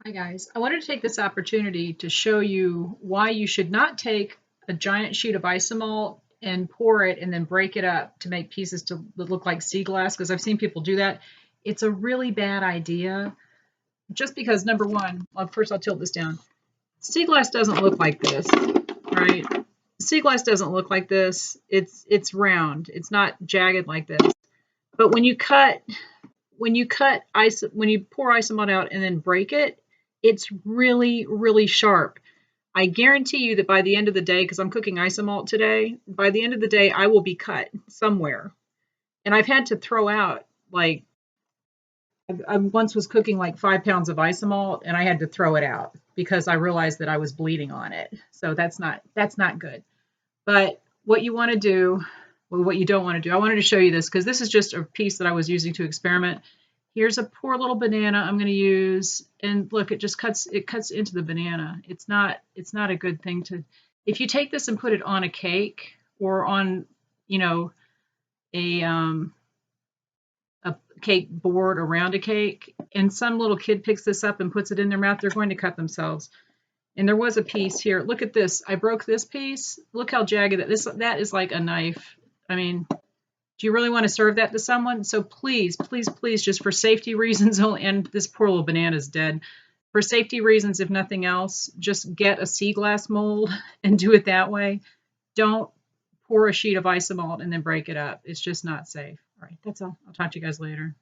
Hi guys, I wanted to take this opportunity to show you why you should not take a giant sheet of isomalt and pour it and then break it up to make pieces that look like sea glass, because I've seen people do that. It's a really bad idea, just because number one, well, first I'll tilt this down. Sea glass doesn't look like this, right? Sea glass doesn't look like this. It's round. It's not jagged like this. But when you pour isomalt out and then break it, it's really, really sharp. I guarantee you that by the end of the day, because I'm cooking isomalt today, by the end of the day, I will be cut somewhere. And I've had to throw out, like, I once was cooking like 5 pounds of isomalt and I had to throw it out because I realized that I was bleeding on it. So that's not good. But what you want to do, well, what you don't want to do, I wanted to show you this because this is just a piece that I was using to experiment. Here's a poor little banana I'm going to use, and look, it cuts into the banana. It's not a good thing to. If you take this and put it on a cake or on, a cake board around a cake, and some little kid picks this up and puts it in their mouth, they're going to cut themselves. And there was a piece here. Look at this. I broke this piece. Look how jagged that is, like a knife. I mean, do you really want to serve that to someone? So please, please, please, just for safety reasons, and this poor little banana is dead. For safety reasons, if nothing else, just get a sea glass mold and do it that way. Don't pour a sheet of isomalt and then break it up. It's just not safe. All right, that's all. I'll talk to you guys later.